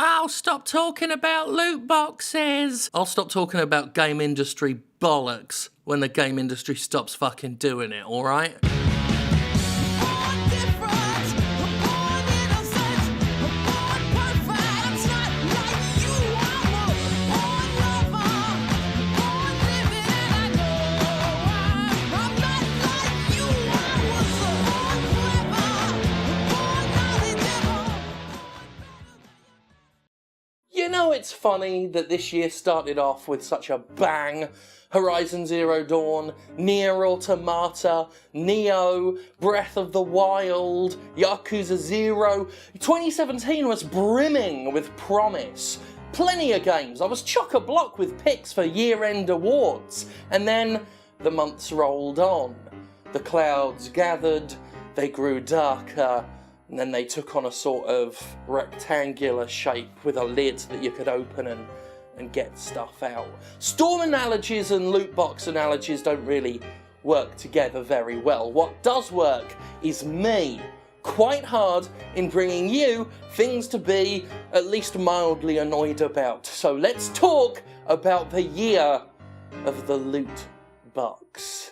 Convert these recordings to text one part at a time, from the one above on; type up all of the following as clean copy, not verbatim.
I'll stop talking about loot boxes. I'll stop talking about game industry bollocks when the game industry stops fucking doing it, alright? You know, it's funny that this year started off with such a bang. Horizon Zero Dawn, Nier Automata, Neo, Breath of the Wild, Yakuza 0. 2017 was brimming with promise. Plenty of games. I was chock-a-block with picks for year-end awards. And then the months rolled on. The clouds gathered, they grew darker, and then they took on a sort of rectangular shape with a lid that you could open and get stuff out. Storm analogies and loot box analogies don't really work together very well. What does work is me, quite hard in bringing you things to be at least mildly annoyed about. So let's talk about the year of the loot box.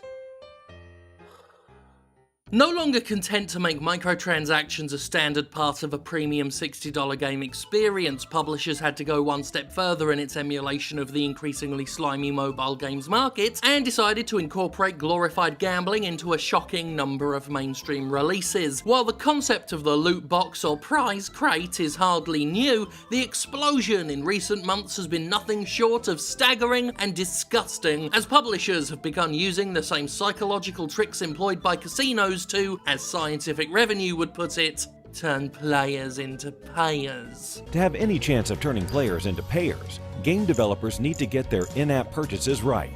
No longer content to make microtransactions a standard part of a premium $60 game experience, publishers had to go one step further in its emulation of the increasingly slimy mobile games market, and decided to incorporate glorified gambling into a shocking number of mainstream releases. While the concept of the loot box or prize crate is hardly new, the explosion in recent months has been nothing short of staggering and disgusting, as publishers have begun using the same psychological tricks employed by casinos to, as Scientific Revenue would put it, turn players into payers. To have any chance of turning players into payers, game developers need to get their in-app purchases right.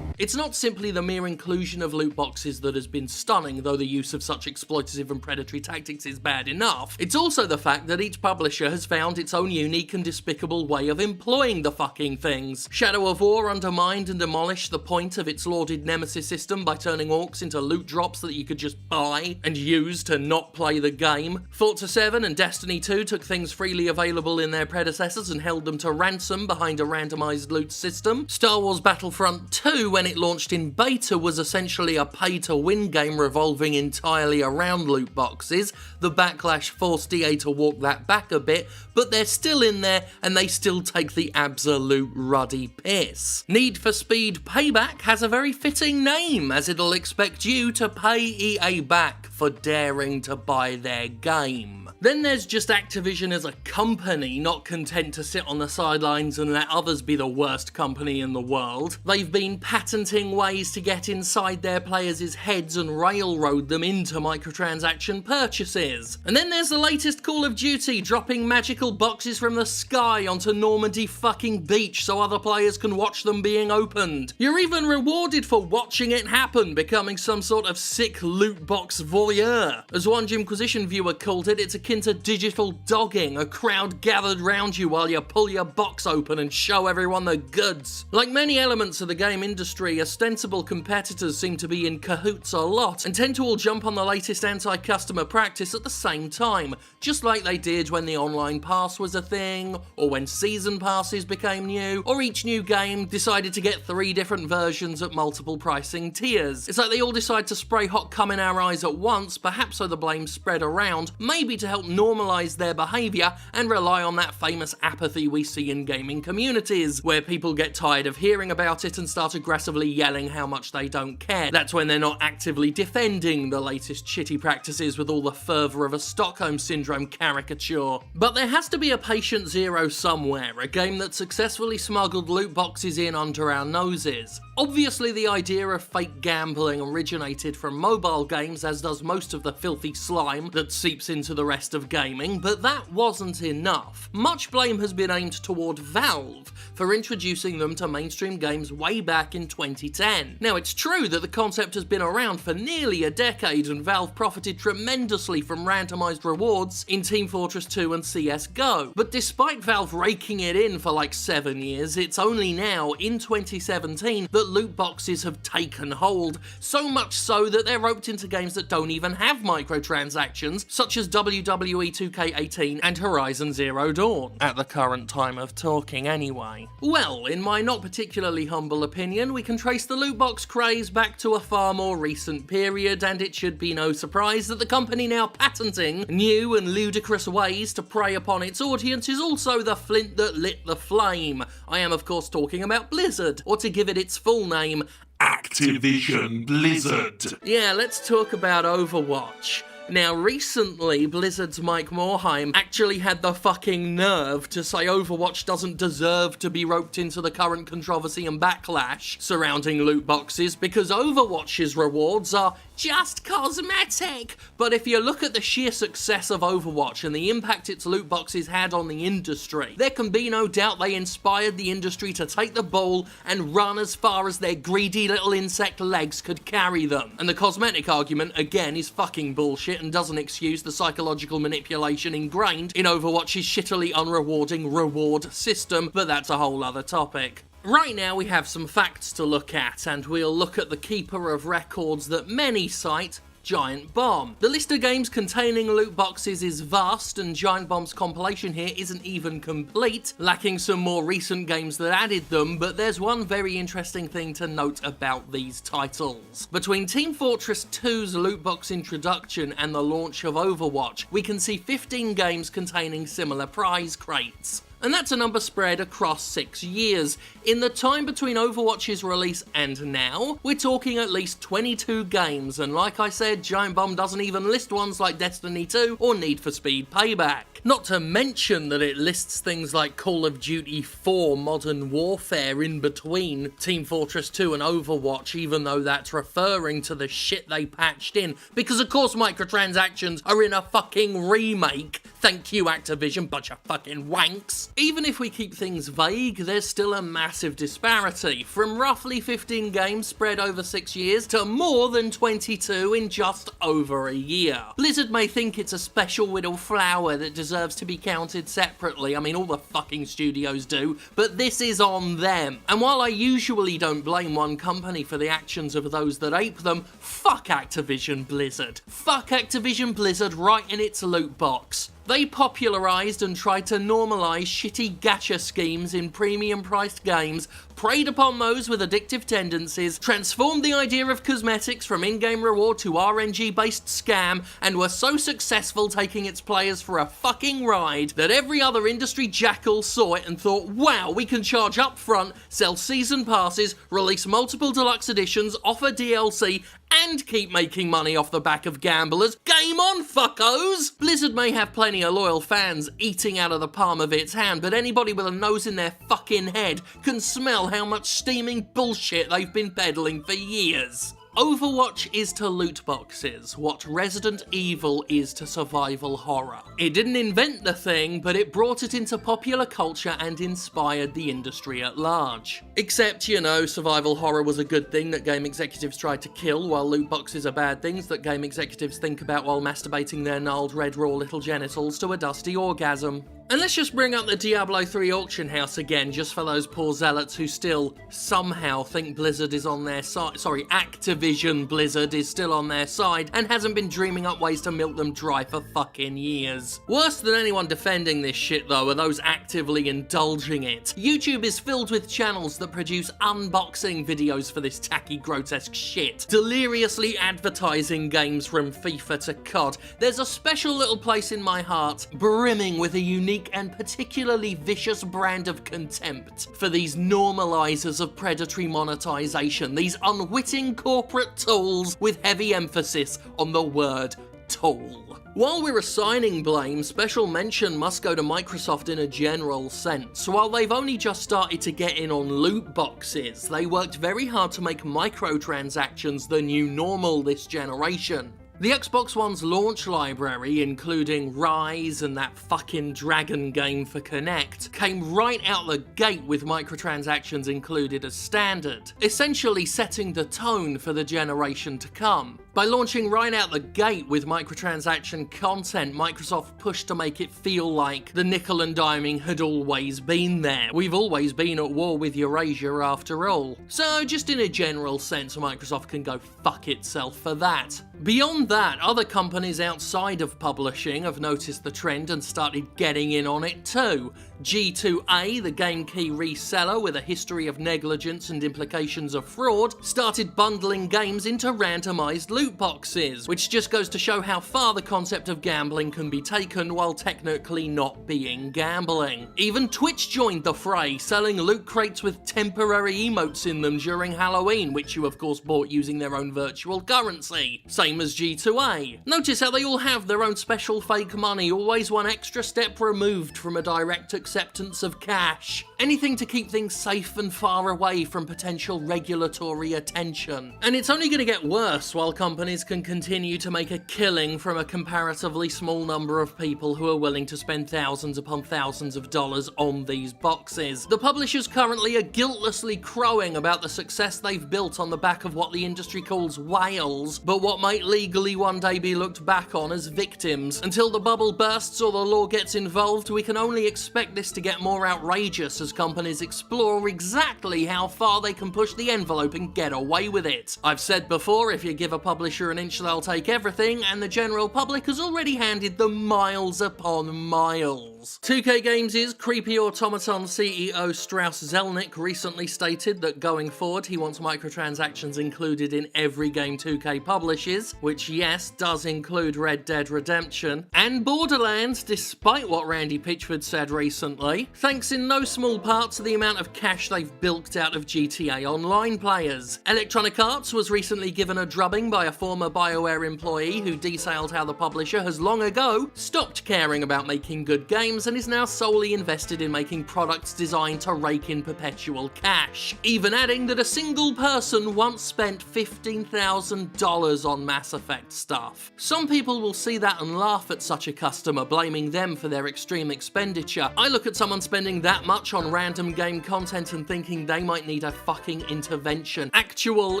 It's not simply the mere inclusion of loot boxes that has been stunning, though the use of such exploitative and predatory tactics is bad enough. It's also the fact that each publisher has found its own unique and despicable way of employing the fucking things. Shadow of War undermined and demolished the point of its lauded Nemesis system by turning orcs into loot drops that you could just buy and use to not play the game. Forza 7 and Destiny 2 took things freely available in their predecessors and held them to ransom behind a randomized loot system. Star Wars Battlefront 2, when it launched in beta, was essentially a pay-to-win game revolving entirely around loot boxes. The backlash forced EA to walk that back a bit, but they're still in there and they still take the absolute ruddy piss. Need for Speed Payback has a very fitting name, as it'll expect you to pay EA back for daring to buy their game. Then there's just Activision as a company, not content to sit on the sidelines and let others be the worst company in the world. They've been patenting ways to get inside their players' heads and railroad them into microtransaction purchases. And then there's the latest Call of Duty, dropping magical boxes from the sky onto Normandy fucking beach so other players can watch them being opened. You're even rewarded for watching it happen, becoming some sort of sick loot box voyeur. As one Jimquisition viewer called it, it's akin to digital dogging, a crowd gathered round you while you pull your box open and show everyone the goods. Like many elements of the game industry, ostensible competitors seem to be in cahoots a lot and tend to all jump on the latest anti-customer practice at the same time, just like they did when the online pass was a thing, or when season passes became new, or each new game decided to get 3 different versions at multiple pricing tiers. It's like they all decide to spray hot cum in our eyes at once, perhaps so the blame's spread around, maybe to help normalise their behaviour and rely on that famous apathy we see in gaming communities, where people get tired of hearing about it and start aggressively yelling how much they don't care. That's when they're not actively defending the latest shitty practices with all the fervour of a Stockholm Syndrome caricature. But there has to be a Patient Zero somewhere, a game that successfully smuggled loot boxes in under our noses. Obviously, the idea of fake gambling originated from mobile games, as does most of the filthy slime that seeps into the rest of gaming, but that wasn't enough. Much blame has been aimed toward Valve for introducing them to mainstream games way back in 2010. Now, it's true that the concept has been around for nearly a decade, and Valve profited tremendously from randomized rewards in Team Fortress 2 and CSGO. But despite Valve raking it in for like 7 years, it's only now, in 2017, that loot boxes have taken hold, so much so that they're roped into games that don't even have microtransactions, such as WWE 2K18 and Horizon Zero Dawn, at the current time of talking anyway. Well, in my not particularly humble opinion, we can trace the loot box craze back to a far more recent period, and it should be no surprise that the company now patenting new and ludicrous ways to prey upon its audience is also the flint that lit the flame. I am of course talking about Blizzard, or to give it its full name, Activision Blizzard. Yeah, let's talk about Overwatch. Now, recently, Blizzard's Mike Morhaime actually had the fucking nerve to say Overwatch doesn't deserve to be roped into the current controversy and backlash surrounding loot boxes because Overwatch's rewards are just cosmetic. But if you look at the sheer success of Overwatch and the impact its loot boxes had on the industry, there can be no doubt they inspired the industry to take the ball and run as far as their greedy little insect legs could carry them. And the cosmetic argument, again, is fucking bullshit and doesn't excuse the psychological manipulation ingrained in Overwatch's shittily unrewarding reward system, but that's a whole other topic. Right now we have some facts to look at, and we'll look at the keeper of records that many cite, Giant Bomb. The list of games containing loot boxes is vast, and Giant Bomb's compilation here isn't even complete, lacking some more recent games that added them, but there's one very interesting thing to note about these titles. Between Team Fortress 2's loot box introduction and the launch of Overwatch, we can see 15 games containing similar prize crates. And that's a number spread across 6 years. In the time between Overwatch's release and now, we're talking at least 22 games, and like I said, Giant Bomb doesn't even list ones like Destiny 2 or Need for Speed Payback. Not to mention that it lists things like Call of Duty 4 Modern Warfare in between Team Fortress 2 and Overwatch, even though that's referring to the shit they patched in, because of course microtransactions are in a fucking remake. Thank you, Activision, bunch of fucking wanks. Even if we keep things vague, there's still a massive disparity, from roughly 15 games spread over 6 years to more than 22 in just over a year. Blizzard may think it's a special little flower that deserves to be counted separately. I mean, all the fucking studios do, but this is on them. And while I usually don't blame one company for the actions of those that ape them, fuck Activision Blizzard. Fuck Activision Blizzard right in its loot box. They popularised and tried to normalise shitty gacha schemes in premium-priced games, preyed upon those with addictive tendencies, transformed the idea of cosmetics from in-game reward to RNG-based scam, and were so successful taking its players for a fucking ride that every other industry jackal saw it and thought, wow, we can charge up front, sell season passes, release multiple deluxe editions, offer DLC, and keep making money off the back of gamblers. Game on, fuckos! Blizzard may have plenty of loyal fans eating out of the palm of its hand, but anybody with a nose in their fucking head can smell how much steaming bullshit they've been peddling for years. Overwatch is to loot boxes what Resident Evil is to survival horror. It didn't invent the thing, but it brought it into popular culture and inspired the industry at large. Except, you know, survival horror was a good thing that game executives tried to kill, while loot boxes are bad things that game executives think about while masturbating their gnarled red raw little genitals to a dusty orgasm. And let's just bring up the Diablo 3 auction house again, just for those poor zealots who still somehow think Blizzard is on their side. Sorry, Activision Blizzard is still on their side and hasn't been dreaming up ways to milk them dry for fucking years. Worse than anyone defending this shit though are those actively indulging it. YouTube is filled with channels that produce unboxing videos for this tacky, grotesque shit, deliriously advertising games from FIFA to COD. There's a special little place in my heart brimming with a unique and particularly vicious brand of contempt for these normalizers of predatory monetization, these unwitting corporate tools with heavy emphasis on the word tool. While we're assigning blame, special mention must go to Microsoft in a general sense. While they've only just started to get in on loot boxes, they worked very hard to make microtransactions the new normal this generation. The Xbox One's launch library, including Rise and that fucking Dragon game for Kinect, came right out the gate with microtransactions included as standard, essentially setting the tone for the generation to come. By launching right out the gate with microtransaction content, Microsoft pushed to make it feel like the nickel and diming had always been there. We've always been at war with Eurasia after all. So just in a general sense, Microsoft can go fuck itself for that. Beyond that, other companies outside of publishing have noticed the trend and started getting in on it too. G2A, the game key reseller with a history of negligence and implications of fraud, started bundling games into randomized loot boxes, which just goes to show how far the concept of gambling can be taken while technically not being gambling. Even Twitch joined the fray, selling loot crates with temporary emotes in them during Halloween, which you of course bought using their own virtual currency. Same as G2A. Notice how they all have their own special fake money, always one extra step removed from a direct acceptance of cash. Anything to keep things safe and far away from potential regulatory attention. And it's only going to get worse while companies can continue to make a killing from a comparatively small number of people who are willing to spend thousands upon thousands of dollars on these boxes. The publishers currently are guiltlessly crowing about the success they've built on the back of what the industry calls whales, but what might legally one day be looked back on as victims. Until the bubble bursts or the law gets involved, we can only expect this to get more outrageous as companies explore exactly how far they can push the envelope and get away with it. I've said before, if you give a publisher an inch, they'll take everything, and the general public has already handed them miles upon miles. 2K Games' creepy automaton CEO Strauss Zelnick recently stated that going forward he wants microtransactions included in every game 2K publishes, which yes, does include Red Dead Redemption, and Borderlands, despite what Randy Pitchford said recently, thanks in no small part to the amount of cash they've bilked out of GTA Online players. Electronic Arts was recently given a drubbing by a former BioWare employee who detailed how the publisher has long ago stopped caring about making good games and is now solely invested in making products designed to rake in perpetual cash, even adding that a single person once spent $15,000 on Mass Effect stuff. Some people will see that and laugh at such a customer, blaming them for their extreme expenditure. I look at someone spending that much on random game content and thinking they might need a fucking intervention. Actual,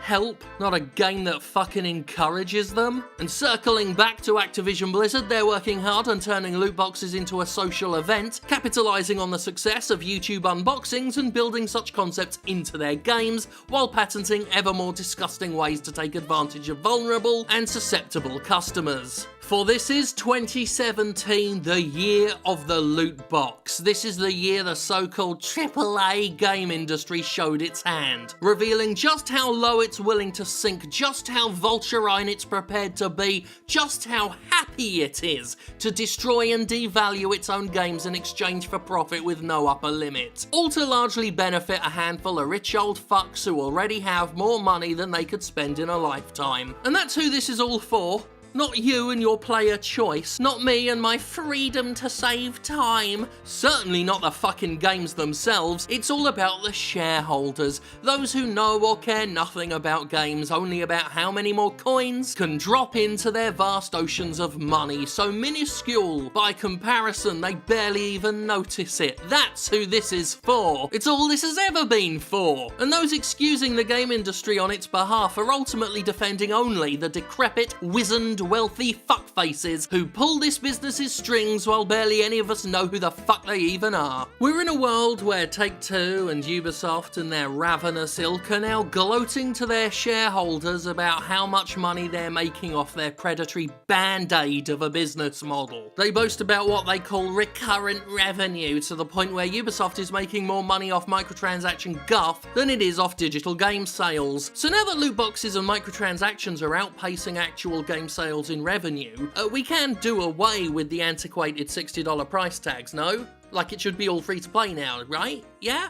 help, not a game that fucking encourages them. And circling back to Activision Blizzard, they're working hard on turning loot boxes into a social event, capitalizing on the success of YouTube unboxings and building such concepts into their games, while patenting ever more disgusting ways to take advantage of vulnerable and susceptible customers. For this is 2017, the year of the loot box. This is the year the so-called AAA game industry showed its hand, revealing just how low it's willing to sink, just how vulturine it's prepared to be, just how happy it is to destroy and devalue its own games in exchange for profit with no upper limit. All to largely benefit a handful of rich old fucks who already have more money than they could spend in a lifetime. And that's who this is all for. Not you and your player choice, not me and my freedom to save time, certainly not the fucking games themselves. It's all about the shareholders, those who know or care nothing about games, only about how many more coins can drop into their vast oceans of money, so minuscule, by comparison they barely even notice it. That's who this is for. It's all this has ever been for. And those excusing the game industry on its behalf are ultimately defending only the decrepit, wizened, wealthy fuckfaces who pull this business's strings while barely any of us know who the fuck they even are. We're in a world where Take-Two and Ubisoft and their ravenous ilk are now gloating to their shareholders about how much money they're making off their predatory band-aid of a business model. They boast about what they call recurrent revenue, to the point where Ubisoft is making more money off microtransaction guff than it is off digital game sales. So now that loot boxes and microtransactions are outpacing actual game sales in revenue, we can do away with the antiquated $60 price tags, no? Like it should be all free to play now, right? Yeah?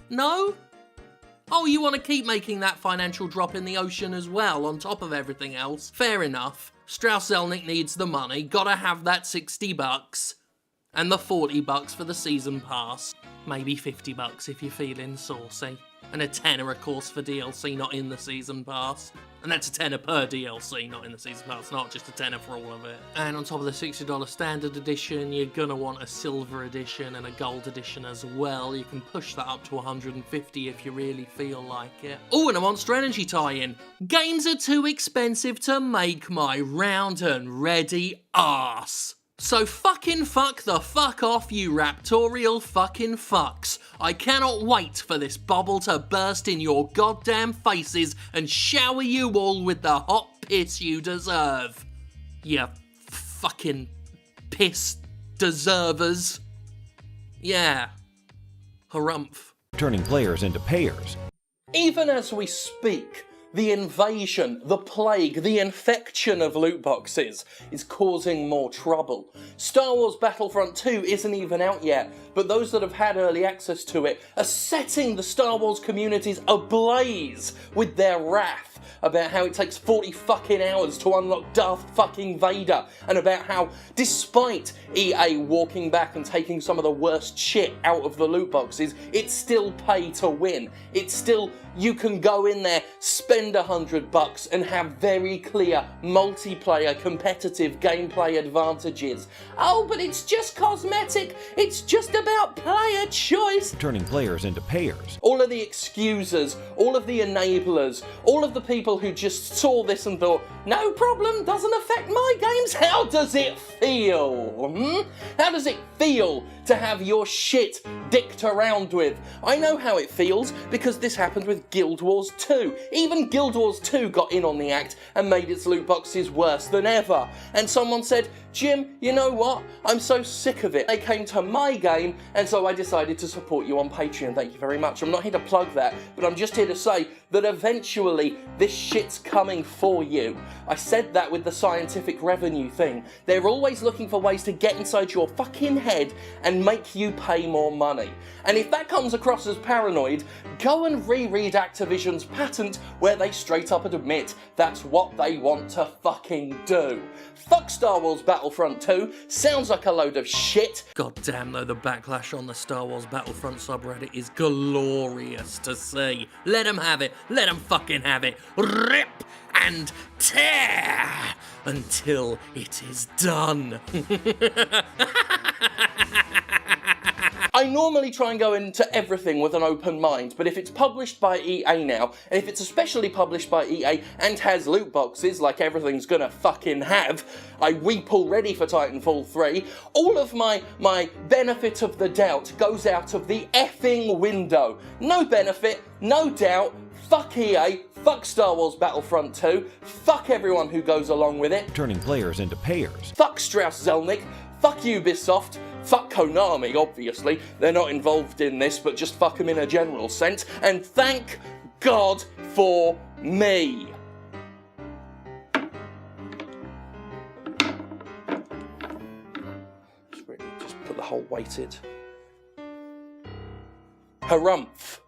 No? Oh, you want to keep making that financial drop in the ocean as well, on top of everything else? Fair enough. Strauss Zelnick needs the money, gotta have that $60. And the $40 for the season pass. Maybe $50 if you're feeling saucy. And a tenner, of course, for DLC not in the season pass. And that's a tenner per DLC, not in the season pass, not just a tenner for all of it. And on top of the $60 standard edition, you're gonna want a silver edition and a gold edition as well. You can push that up to $150 if you really feel like it. Oh, and a Monster Energy tie-in. Games are too expensive to make my round and ready arse. So fucking fuck the fuck off, you raptorial fucking fucks. I cannot wait for this bubble to burst in your goddamn faces and shower you all with the hot piss you deserve. You fucking piss deservers. Yeah. Harumph. Turning players into payers. Even as we speak, the invasion, the plague, the infection of loot boxes is causing more trouble. Star Wars Battlefront 2 isn't even out yet, but those that have had early access to it are setting the Star Wars communities ablaze with their wrath about how it takes 40 fucking hours to unlock Darth fucking Vader, and about how, despite EA walking back and taking some of the worst shit out of the loot boxes, it's still pay to win. It's still, you can go in there, spend $100 and have very clear multiplayer competitive gameplay advantages. Oh, but it's just cosmetic. It's just about player choice. Turning players into payers. All of the excusers, all of the enablers, all of the people who just saw this and thought, no problem, doesn't affect my games. How does it feel? How does it feel to have your shit dicked around with? I know how it feels because this happened with Guild Wars 2. Even Guild Wars 2 got in on the act and made its loot boxes worse than ever. And someone said, Jim, you know what? I'm so sick of it. They came to my game, and so I decided to support you on Patreon. Thank you very much. I'm not here to plug that, but I'm just here to say that eventually this shit's coming for you. I said that with the scientific revenue thing. They're always looking for ways to get inside your fucking head and make you pay more money. And if that comes across as paranoid, go and reread Activision's patent where they straight up admit that's what they want to fucking do. Fuck Star Wars Battlefront 2, sounds like a load of shit. God damn though, the backlash on the Star Wars Battlefront subreddit is glorious to see. Let them have it, let them fucking have it. Rip and tear until it is done. I normally try and go into everything with an open mind, but if it's published by EA now, and if it's especially published by EA and has loot boxes like everything's gonna fucking have, I weep already for Titanfall 3, all of my benefit of the doubt goes out of the effing window. No benefit, no doubt, fuck EA, fuck Star Wars Battlefront 2, fuck everyone who goes along with it. Turning players into payers. Fuck Strauss Zelnick, fuck Ubisoft, fuck Konami, obviously. They're not involved in this, but just fuck them in a general sense. And thank God for me. Just put the whole weight in. Harumph.